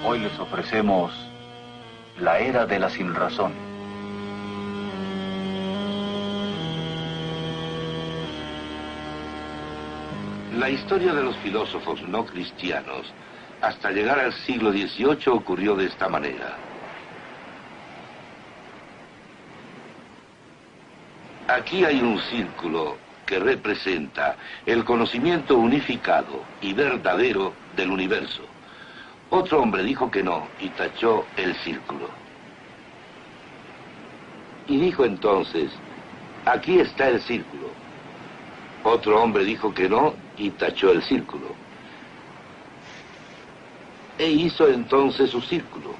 Hoy les ofrecemos la era de la sinrazón. La historia de los filósofos no cristianos hasta llegar al siglo XVIII ocurrió de esta manera. Aquí hay un círculo que representa el conocimiento unificado y verdadero del universo. Otro hombre dijo que no y tachó el círculo. Y dijo entonces, aquí está el círculo. Otro hombre dijo que no y tachó el círculo. E hizo entonces su círculo.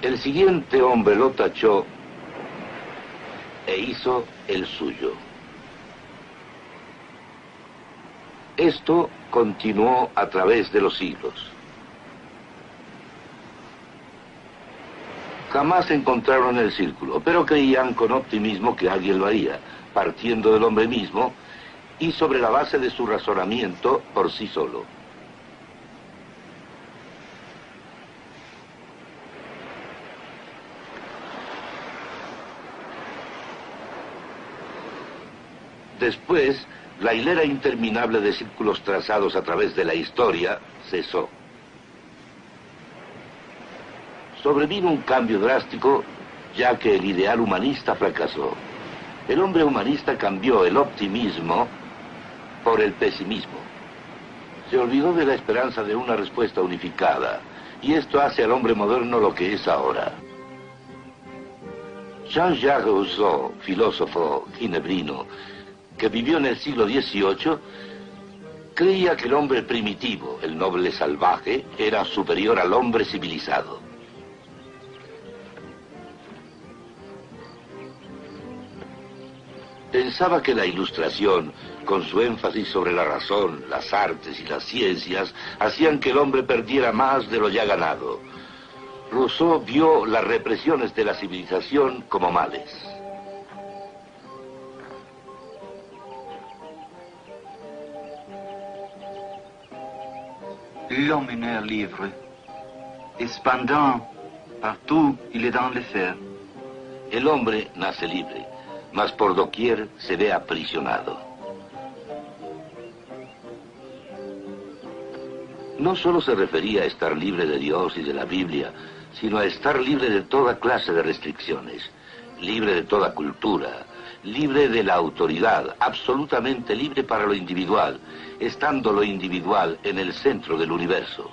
El siguiente hombre lo tachó e hizo el suyo. Esto continuó a través de los siglos. Jamás encontraron el círculo, pero creían con optimismo que alguien lo haría, partiendo del hombre mismo y sobre la base de su razonamiento por sí solo. Después, la hilera interminable de círculos trazados a través de la historia cesó. Sobrevino un cambio drástico, ya que el ideal humanista fracasó. El hombre humanista cambió el optimismo por el pesimismo. Se olvidó de la esperanza de una respuesta unificada, y esto hace al hombre moderno lo que es ahora. Jean-Jacques Rousseau, filósofo ginebrino, que vivió en el siglo XVIII, creía que el hombre primitivo, el noble salvaje, era superior al hombre civilizado. Pensaba que la Ilustración, con su énfasis sobre la razón, las artes y las ciencias, hacían que el hombre perdiera más de lo ya ganado. Rousseau vio las represiones de la civilización como males. L'homme est né libre, et cependant, partout il est dans les fers. El hombre nace libre, mas por doquier se ve aprisionado. No solo se refería a estar libre de Dios y de la Biblia, sino a estar libre de toda clase de restricciones, libre de toda cultura, libre de la autoridad, absolutamente libre para lo individual, estando lo individual en el centro del universo.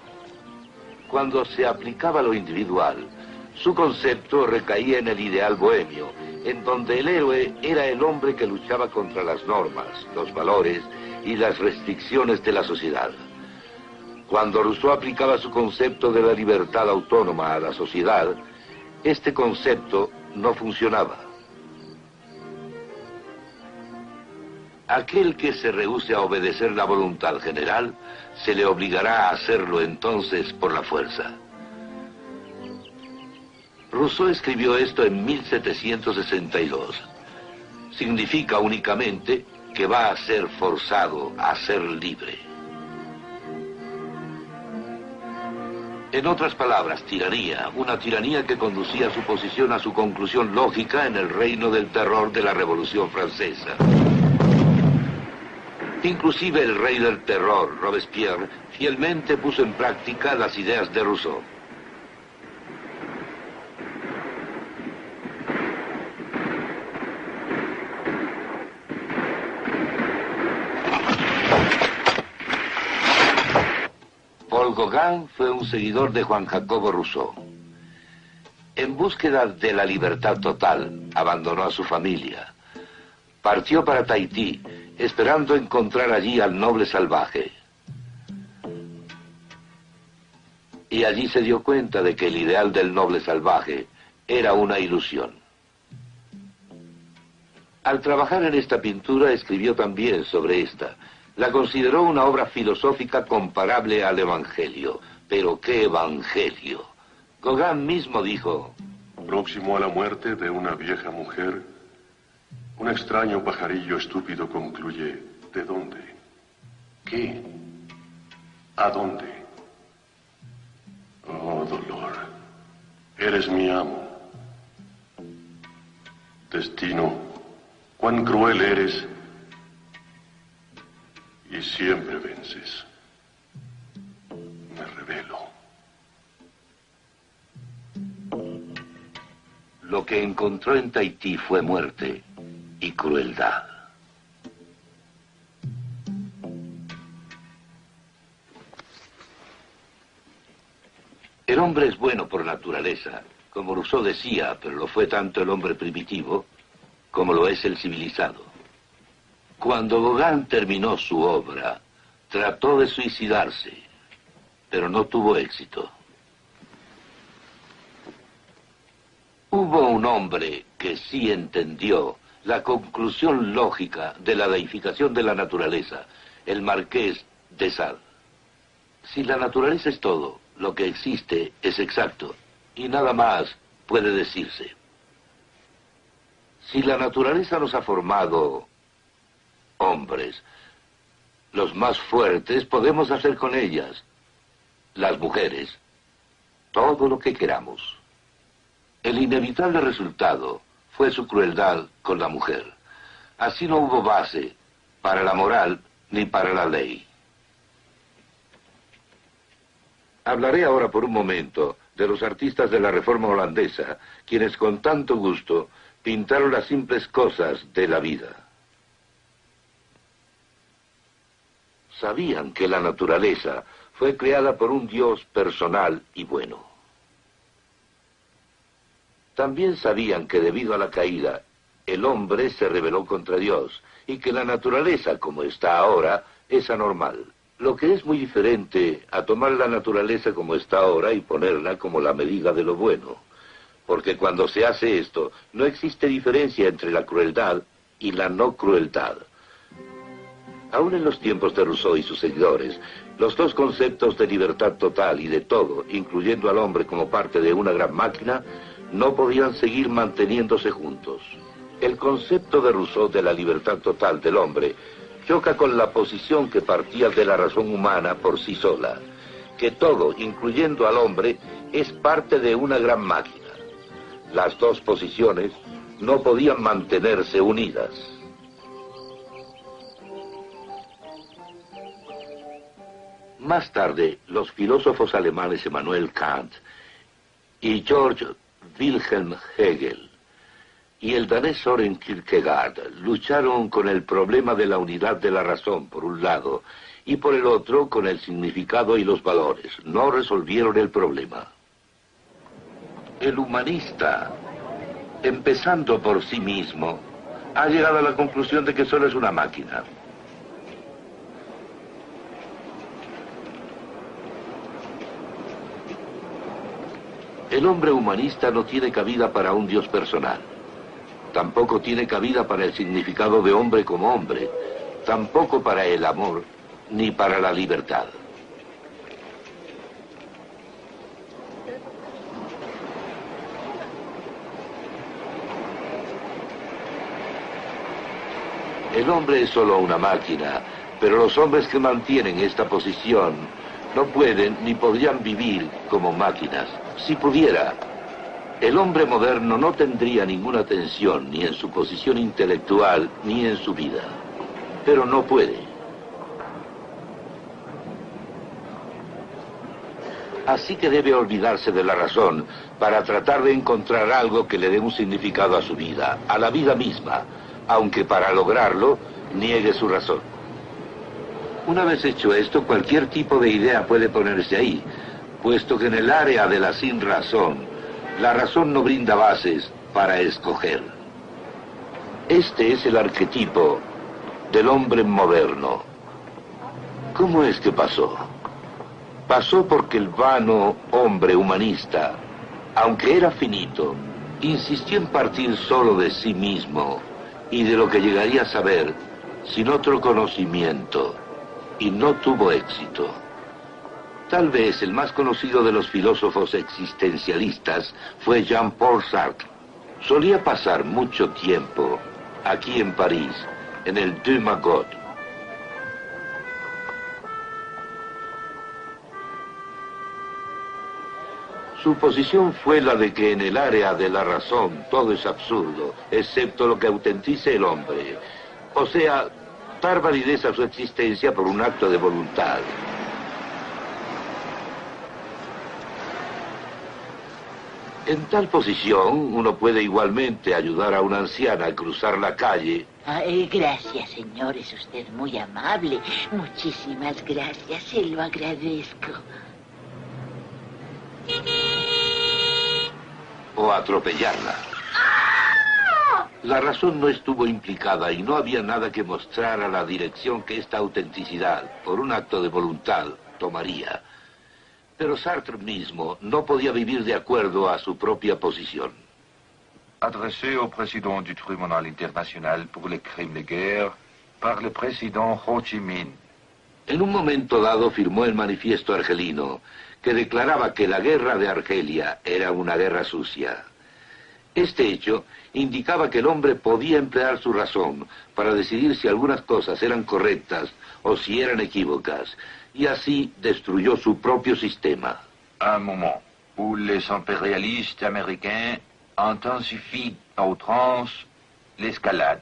Cuando se aplicaba lo individual, su concepto recaía en el ideal bohemio, en donde el héroe era el hombre que luchaba contra las normas, los valores y las restricciones de la sociedad. Cuando Rousseau aplicaba su concepto de la libertad autónoma a la sociedad, este concepto no funcionaba. Aquel que se rehúse a obedecer la voluntad general, se le obligará a hacerlo entonces por la fuerza. Rousseau escribió esto en 1762. Significa únicamente que va a ser forzado a ser libre. En otras palabras, tiranía, una tiranía que conducía su posición a su conclusión lógica en el reino del terror de la Revolución Francesa. Inclusive el rey del terror, Robespierre, fielmente puso en práctica las ideas de Rousseau. Paul Gauguin fue un seguidor de Juan Jacobo Rousseau. En búsqueda de la libertad total, abandonó a su familia. Partió para Tahití, esperando encontrar allí al noble salvaje. Y allí se dio cuenta de que el ideal del noble salvaje era una ilusión. Al trabajar en esta pintura escribió también sobre esta. La consideró una obra filosófica comparable al Evangelio. Pero ¿qué Evangelio? Gauguin mismo dijo: próximo a la muerte de una vieja mujer, un extraño pajarillo estúpido concluye: ¿de dónde? ¿Qué? ¿A dónde? dolor. Eres mi amo. Destino, cuán cruel eres y siempre vences. Me rebelo. Lo que encontró en Tahití fue muerte y crueldad. El hombre es bueno por naturaleza, como Rousseau decía, pero lo fue tanto el hombre primitivo como lo es el civilizado. Cuando Gauguin terminó su obra, trató de suicidarse, pero no tuvo éxito. Hubo un hombre que sí entendió la conclusión lógica de la deificación de la naturaleza, el Marqués de Sade. Si la naturaleza es todo, lo que existe es exacto, y nada más puede decirse. Si la naturaleza nos ha formado hombres, los más fuertes, podemos hacer con ellas, las mujeres, todo lo que queramos. El inevitable resultado fue su crueldad con la mujer. Así no hubo base para la moral ni para la ley. Hablaré ahora por un momento de los artistas de la Reforma holandesa, quienes con tanto gusto pintaron las simples cosas de la vida. Sabían que la naturaleza fue creada por un Dios personal y bueno. También sabían que debido a la caída, el hombre se rebeló contra Dios y que la naturaleza, como está ahora, es anormal. Lo que es muy diferente a tomar la naturaleza como está ahora y ponerla como la medida de lo bueno. Porque cuando se hace esto, no existe diferencia entre la crueldad y la no crueldad. Aún en los tiempos de Rousseau y sus seguidores, los dos conceptos de libertad total y de todo, incluyendo al hombre como parte de una gran máquina, no podían seguir manteniéndose juntos. El concepto de Rousseau de la libertad total del hombre choca con la posición que partía de la razón humana por sí sola, que todo, incluyendo al hombre, es parte de una gran máquina. Las dos posiciones no podían mantenerse unidas. Más tarde, los filósofos alemanes Immanuel Kant y Georg Wilhelm Hegel y el danés Søren Kierkegaard lucharon con el problema de la unidad de la razón, por un lado, y por el otro con el significado y los valores. No resolvieron el problema. El humanista, empezando por sí mismo, ha llegado a la conclusión de que solo es una máquina. El hombre humanista no tiene cabida para un Dios personal. Tampoco tiene cabida para el significado de hombre como hombre, tampoco para el amor, ni para la libertad. El hombre es solo una máquina, pero los hombres que mantienen esta posición no pueden ni podrían vivir como máquinas. Si pudiera, el hombre moderno no tendría ninguna tensión ni en su posición intelectual ni en su vida. Pero no puede. Así que debe olvidarse de la razón para tratar de encontrar algo que le dé un significado a su vida, a la vida misma, aunque para lograrlo niegue su razón. Una vez hecho esto, cualquier tipo de idea puede ponerse ahí, puesto que en el área de la sin razón, la razón no brinda bases para escoger. Este es el arquetipo del hombre moderno. ¿Cómo es que pasó? Pasó porque el vano hombre humanista, aunque era finito, insistió en partir solo de sí mismo y de lo que llegaría a saber sin otro conocimiento, y no tuvo éxito. Tal vez el más conocido de los filósofos existencialistas fue Jean-Paul Sartre. Solía pasar mucho tiempo aquí en París, en el Deux Magots. Su posición fue la de que en el área de la razón todo es absurdo, excepto lo que autentice el hombre. O sea, dar validez a su existencia por un acto de voluntad. En tal posición, uno puede igualmente ayudar a una anciana a cruzar la calle. Gracias, señor, es usted muy amable. Muchísimas gracias, se lo agradezco. O atropellarla. La razón no estuvo implicada y no había nada que mostrara la dirección que esta autenticidad, por un acto de voluntad, tomaría. Pero Sartre mismo no podía vivir de acuerdo a su propia posición. Adressé au président du tribunal international pour les crimes de guerre par le président Ho Chi Minh. En un momento dado firmó el manifiesto argelino, que declaraba que la guerra de Argelia era una guerra sucia. Este hecho indicaba que el hombre podía emplear su razón para decidir si algunas cosas eran correctas o si eran equívocas, y así destruyó su propio sistema. Un moment où les impérialistes américains intensifient à outrance l'escalade.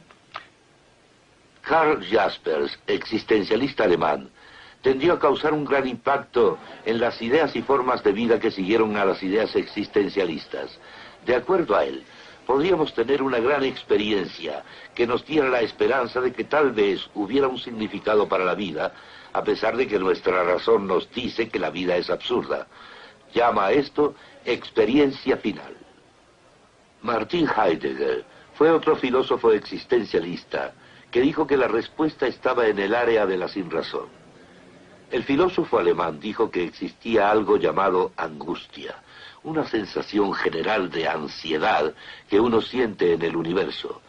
Karl Jaspers, existencialista alemán, tendió a causar un gran impacto en las ideas y formas de vida que siguieron a las ideas existencialistas. De acuerdo a él, podríamos tener una gran experiencia que nos diera la esperanza de que tal vez hubiera un significado para la vida, a pesar de que nuestra razón nos dice que la vida es absurda. Llama a esto experiencia final. Martin Heidegger fue otro filósofo existencialista que dijo que la respuesta estaba en el área de la sinrazón. El filósofo alemán dijo que existía algo llamado angustia, una sensación general de ansiedad que uno siente en el universo.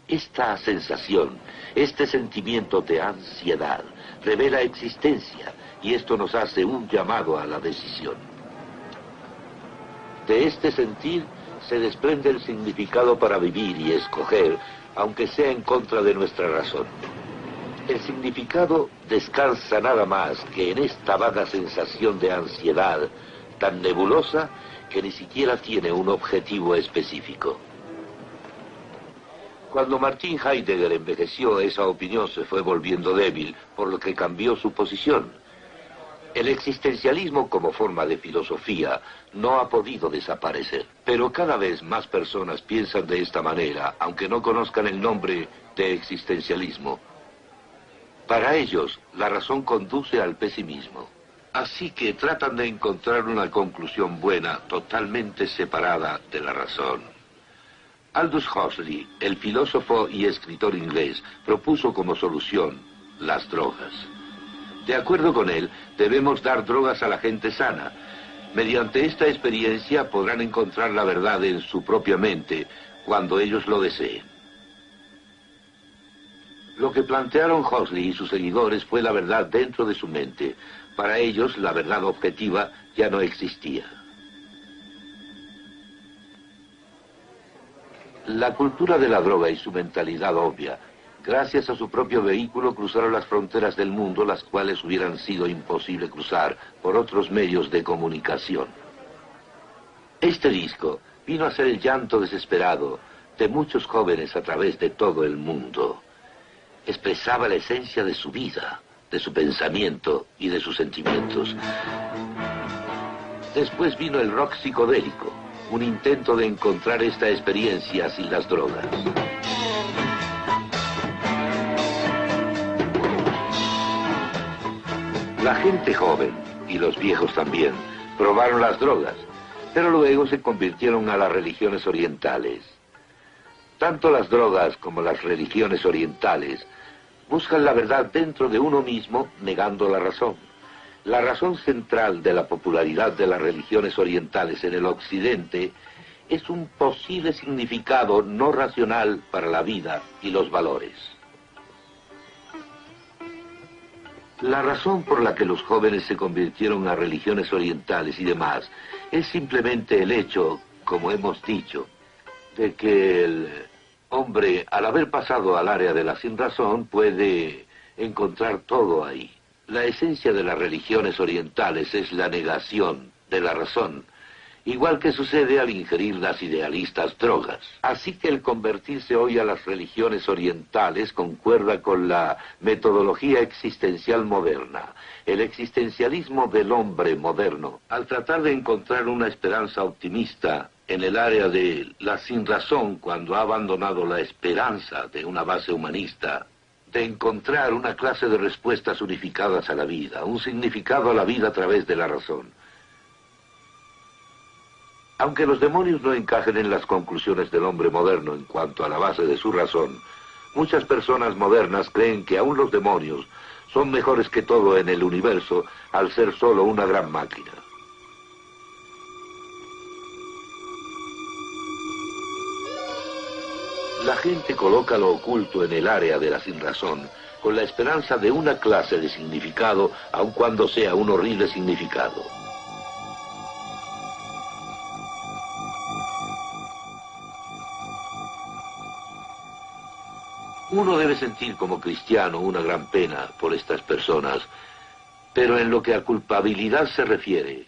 Esta sensación, este sentimiento de ansiedad, revela existencia y esto nos hace un llamado a la decisión. De este sentir se desprende el significado para vivir y escoger, aunque sea en contra de nuestra razón. El significado descansa nada más que en esta vaga sensación de ansiedad, tan nebulosa que ni siquiera tiene un objetivo específico. Cuando Martin Heidegger envejeció, esa opinión se fue volviendo débil, por lo que cambió su posición. El existencialismo como forma de filosofía no ha podido desaparecer, pero cada vez más personas piensan de esta manera, aunque no conozcan el nombre de existencialismo. Para ellos, la razón conduce al pesimismo. Así que tratan de encontrar una conclusión buena, totalmente separada de la razón. Aldous Huxley, el filósofo y escritor inglés, propuso como solución las drogas. De acuerdo con él, debemos dar drogas a la gente sana. Mediante esta experiencia podrán encontrar la verdad en su propia mente cuando ellos lo deseen. Lo que plantearon Huxley y sus seguidores fue la verdad dentro de su mente. Para ellos, la verdad objetiva ya no existía. La cultura de la droga y su mentalidad obvia, gracias a su propio vehículo, cruzaron las fronteras del mundo, las cuales hubieran sido imposible cruzar por otros medios de comunicación. Este disco vino a ser el llanto desesperado de muchos jóvenes a través de todo el mundo. Expresaba la esencia de su vida, de su pensamiento y de sus sentimientos. Después vino el rock psicodélico, un intento de encontrar esta experiencia sin las drogas. La gente joven, y los viejos también, probaron las drogas, pero luego se convirtieron a las religiones orientales. Tanto las drogas como las religiones orientales buscan la verdad dentro de uno mismo, negando la razón. La razón central de la popularidad de las religiones orientales en el occidente es un posible significado no racional para la vida y los valores. La razón por la que los jóvenes se convirtieron a religiones orientales y demás es simplemente el hecho, como hemos dicho, de que el hombre, al haber pasado al área de la sinrazón, puede encontrar todo ahí. La esencia de las religiones orientales es la negación de la razón, igual que sucede al ingerir las idealistas drogas. Así que el convertirse hoy a las religiones orientales concuerda con la metodología existencial moderna, el existencialismo del hombre moderno, al tratar de encontrar una esperanza optimista en el área de la sinrazón cuando ha abandonado la esperanza de una base humanista, de encontrar una clase de respuestas unificadas a la vida, un significado a la vida a través de la razón. Aunque los demonios no encajen en las conclusiones del hombre moderno en cuanto a la base de su razón, muchas personas modernas creen que aún los demonios son mejores que todo en el universo al ser solo una gran máquina. La gente coloca lo oculto en el área de la sinrazón con la esperanza de una clase de significado, aun cuando sea un horrible significado. Uno debe sentir como cristiano una gran pena por estas personas, pero en lo que a culpabilidad se refiere,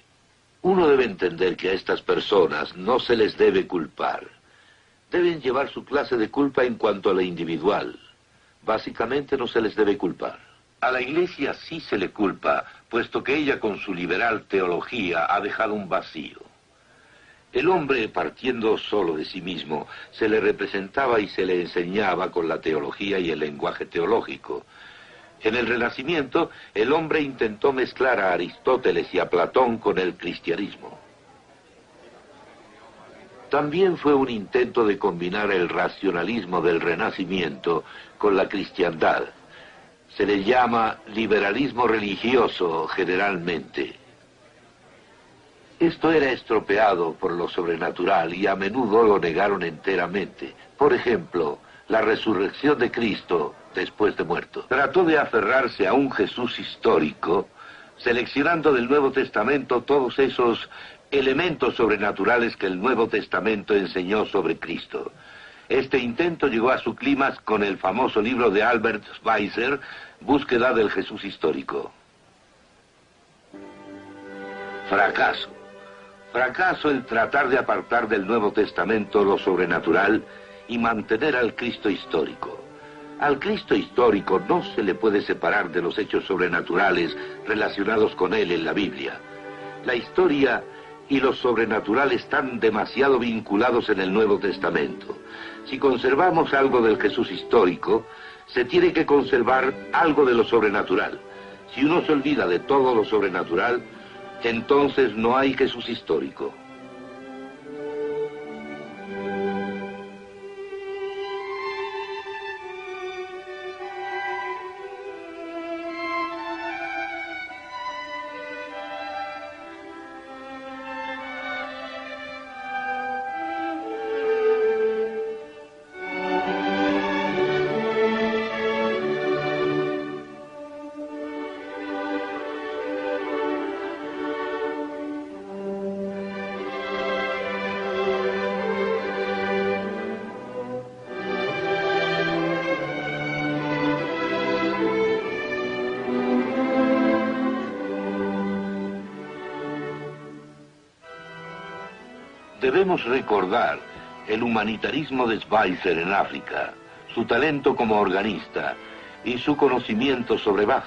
uno debe entender que a estas personas no se les debe culpar. Deben llevar su clase de culpa en cuanto a lo individual. Básicamente no se les debe culpar. A la Iglesia sí se le culpa, puesto que ella con su liberal teología ha dejado un vacío. El hombre, partiendo solo de sí mismo, se le representaba y se le enseñaba con la teología y el lenguaje teológico. En el Renacimiento, el hombre intentó mezclar a Aristóteles y a Platón con el cristianismo. También fue un intento de combinar el racionalismo del Renacimiento con la cristiandad. Se le llama liberalismo religioso generalmente. Esto era estropeado por lo sobrenatural y a menudo lo negaron enteramente. Por ejemplo, la resurrección de Cristo después de muerto. Trató de aferrarse a un Jesús histórico, seleccionando del Nuevo Testamento todos esos elementos sobrenaturales que el Nuevo Testamento enseñó sobre Cristo. Este intento llegó a su clímax con el famoso libro de Albert Schweitzer, Búsqueda del Jesús histórico. Fracaso. Fracaso el tratar de apartar del Nuevo Testamento lo sobrenatural y mantener al Cristo histórico. Al Cristo histórico no se le puede separar de los hechos sobrenaturales relacionados con él en la Biblia. La historia y lo sobrenatural están demasiado vinculados en el Nuevo Testamento. Si conservamos algo del Jesús histórico, se tiene que conservar algo de lo sobrenatural. Si uno se olvida de todo lo sobrenatural, entonces no hay Jesús histórico. Debemos recordar el humanitarismo de Schweitzer en África, su talento como organista y su conocimiento sobre Bach.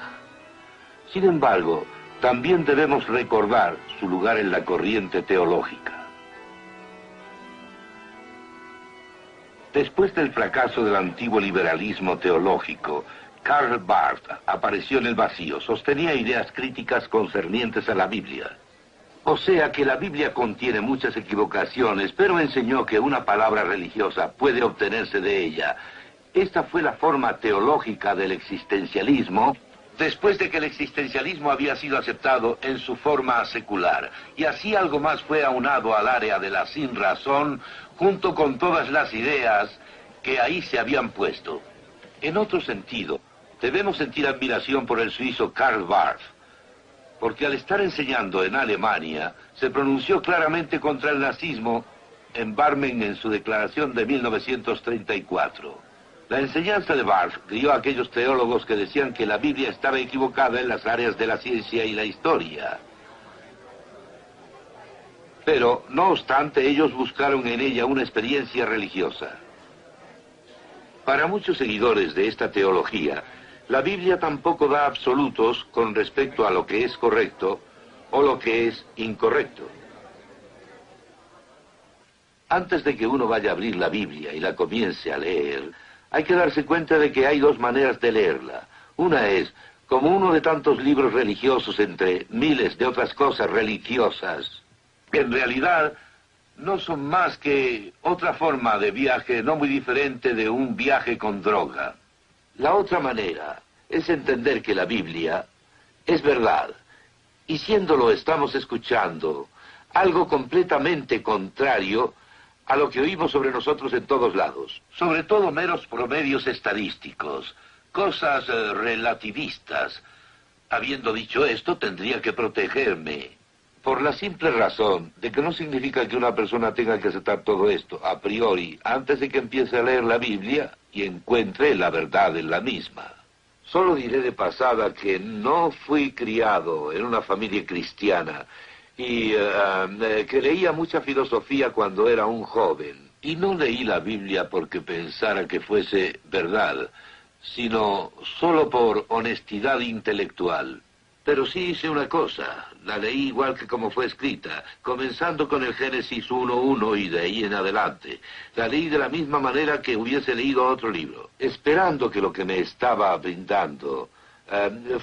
Sin embargo, también debemos recordar su lugar en la corriente teológica. Después del fracaso del antiguo liberalismo teológico, Karl Barth apareció en el vacío, sostenía ideas críticas concernientes a la Biblia. O sea que la Biblia contiene muchas equivocaciones, pero enseñó que una palabra religiosa puede obtenerse de ella. Esta fue la forma teológica del existencialismo, después de que el existencialismo había sido aceptado en su forma secular. Y así algo más fue aunado al área de la sinrazón, junto con todas las ideas que ahí se habían puesto. En otro sentido, debemos sentir admiración por el suizo Karl Barth, porque al estar enseñando en Alemania, se pronunció claramente contra el nazismo en Barmen en su declaración de 1934. La enseñanza de Barth crió a aquellos teólogos que decían que la Biblia estaba equivocada en las áreas de la ciencia y la historia. Pero, no obstante, ellos buscaron en ella una experiencia religiosa. Para muchos seguidores de esta teología, la Biblia tampoco da absolutos con respecto a lo que es correcto o lo que es incorrecto. Antes de que uno vaya a abrir la Biblia y la comience a leer, hay que darse cuenta de que hay dos maneras de leerla. Una es como uno de tantos libros religiosos entre miles de otras cosas religiosas, que en realidad no son más que otra forma de viaje no muy diferente de un viaje con droga. La otra manera es entender que la Biblia es verdad, y siéndolo estamos escuchando algo completamente contrario a lo que oímos sobre nosotros en todos lados. Sobre todo meros promedios estadísticos, cosas relativistas. Habiendo dicho esto, tendría que protegerme. Por la simple razón de que no significa que una persona tenga que aceptar todo esto a priori antes de que empiece a leer la Biblia y encuentre la verdad en la misma. Solo diré de pasada que no fui criado en una familia cristiana y que leía mucha filosofía cuando era un joven. Y no leí la Biblia porque pensara que fuese verdad, sino solo por honestidad intelectual. Pero sí hice una cosa, la leí igual que como fue escrita, comenzando con el Génesis 1:1 y de ahí en adelante. La leí de la misma manera que hubiese leído otro libro, esperando que lo que me estaba brindando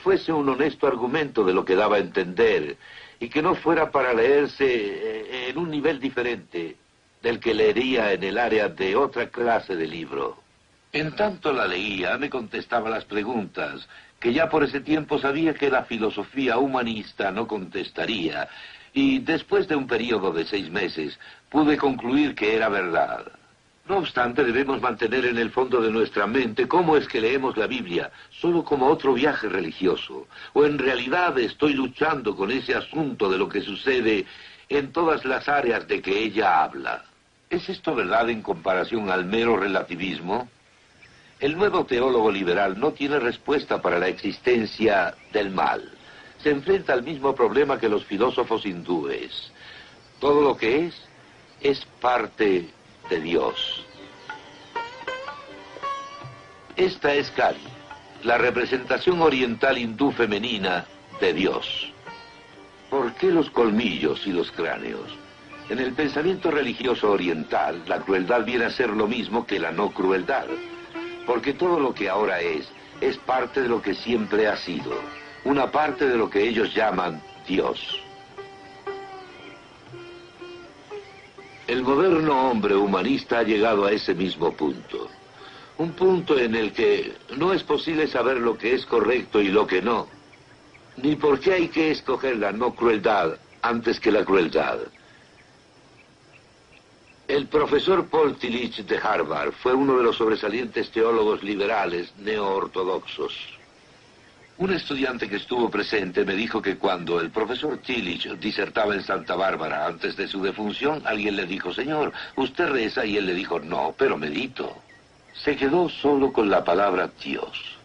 fuese un honesto argumento de lo que daba a entender, y que no fuera para leerse en un nivel diferente del que leería en el área de otra clase de libro. En tanto la leía, me contestaba las preguntas, que ya por ese tiempo sabía que la filosofía humanista no contestaría, y después de un periodo de 6 meses pude concluir que era verdad. No obstante, debemos mantener en el fondo de nuestra mente cómo es que leemos la Biblia, solo como otro viaje religioso, o en realidad estoy luchando con ese asunto de lo que sucede en todas las áreas de que ella habla. ¿Es esto verdad en comparación al mero relativismo? El nuevo teólogo liberal no tiene respuesta para la existencia del mal. Se enfrenta al mismo problema que los filósofos hindúes. Todo lo que es parte de Dios. Esta es Kali, la representación oriental hindú femenina de Dios. ¿Por qué los colmillos y los cráneos? En el pensamiento religioso oriental, la crueldad viene a ser lo mismo que la no crueldad. Porque todo lo que ahora es parte de lo que siempre ha sido, una parte de lo que ellos llaman Dios. El moderno hombre humanista ha llegado a ese mismo punto. Un punto en el que no es posible saber lo que es correcto y lo que no, ni por qué hay que escoger la no crueldad antes que la crueldad. El profesor Paul Tillich de Harvard fue uno de los sobresalientes teólogos liberales neo-ortodoxos. Un estudiante que estuvo presente me dijo que cuando el profesor Tillich disertaba en Santa Bárbara antes de su defunción, alguien le dijo: «Señor, ¿usted reza?», y él le dijo: «No, pero medito». Se quedó solo con la palabra Dios,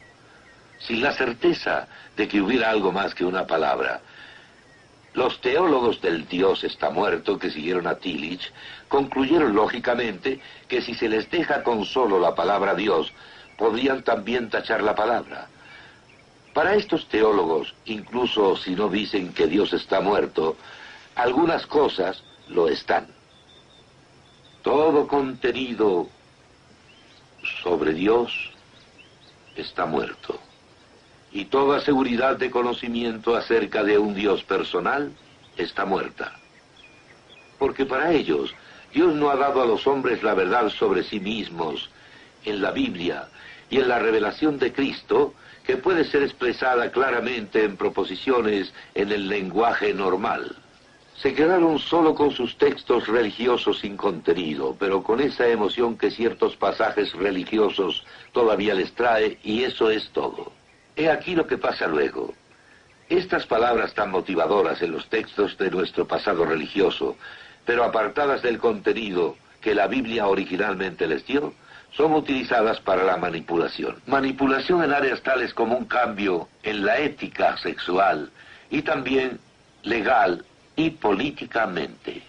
sin la certeza de que hubiera algo más que una palabra. Los teólogos del Dios está muerto que siguieron a Tillich concluyeron lógicamente que si se les deja con solo la palabra Dios, podrían también tachar la palabra. Para estos teólogos, incluso si no dicen que Dios está muerto, algunas cosas lo están. Todo contenido sobre Dios está muerto. Y toda seguridad de conocimiento acerca de un Dios personal está muerta. Porque para ellos, Dios no ha dado a los hombres la verdad sobre sí mismos en la Biblia y en la revelación de Cristo, que puede ser expresada claramente en proposiciones en el lenguaje normal. Se quedaron solo con sus textos religiosos sin contenido, pero con esa emoción que ciertos pasajes religiosos todavía les trae, y eso es todo. He aquí lo que pasa luego. Estas palabras tan motivadoras en los textos de nuestro pasado religioso, pero apartadas del contenido que la Biblia originalmente les dio, son utilizadas para la manipulación. Manipulación en áreas tales como un cambio en la ética sexual y también legal y políticamente.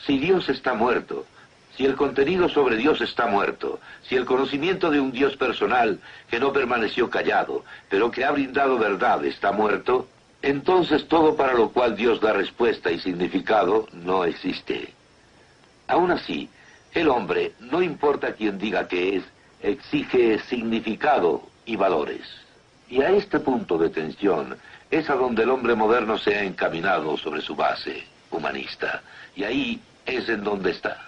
Si Dios está muerto, si el contenido sobre Dios está muerto, si el conocimiento de un Dios personal que no permaneció callado, pero que ha brindado verdad está muerto, entonces todo para lo cual Dios da respuesta y significado no existe. Aún así, el hombre, no importa quién diga que es, exige significado y valores. Y a este punto de tensión es a donde el hombre moderno se ha encaminado sobre su base humanista. Y ahí es en donde está.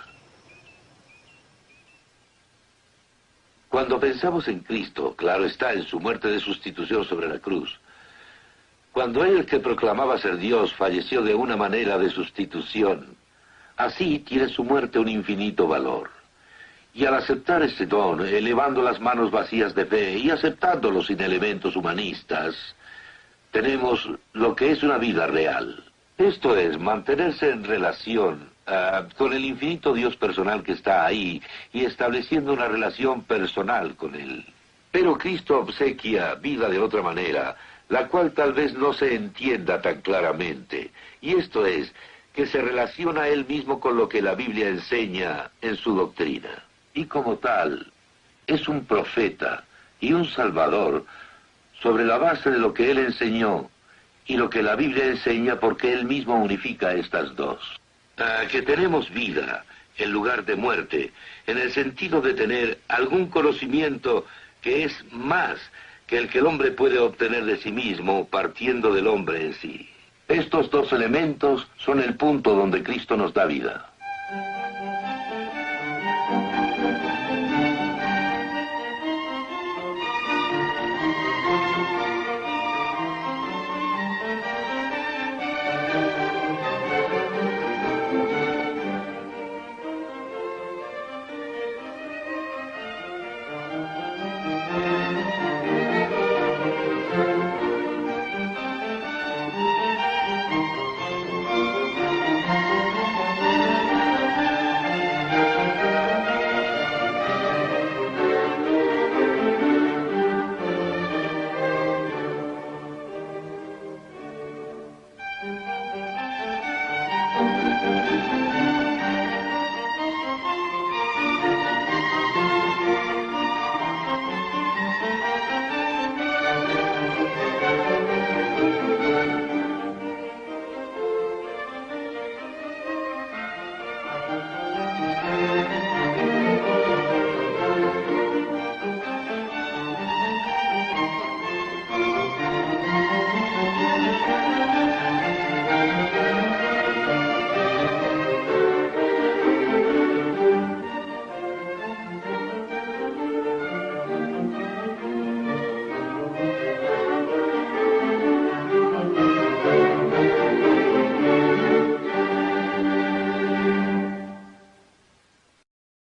Cuando pensamos en Cristo, claro está, en su muerte de sustitución sobre la cruz, cuando Él, que proclamaba ser Dios, falleció de una manera de sustitución, así tiene su muerte un infinito valor. Y al aceptar este don, elevando las manos vacías de fe y aceptándolo sin elementos humanistas, tenemos lo que es una vida real. Esto es, mantenerse en relación con el infinito Dios personal que está ahí y estableciendo una relación personal con Él. Pero Cristo obsequia vida de otra manera, la cual tal vez no se entienda tan claramente. Y esto es, que se relaciona a Él mismo con lo que la Biblia enseña en su doctrina. Y como tal, es un profeta y un salvador sobre la base de lo que Él enseñó y lo que la Biblia enseña, porque Él mismo unifica estas dos. Que tenemos vida en lugar de muerte, en el sentido de tener algún conocimiento que es más que el que el hombre puede obtener de sí mismo partiendo del hombre en sí. Estos dos elementos son el punto donde Cristo nos da vida.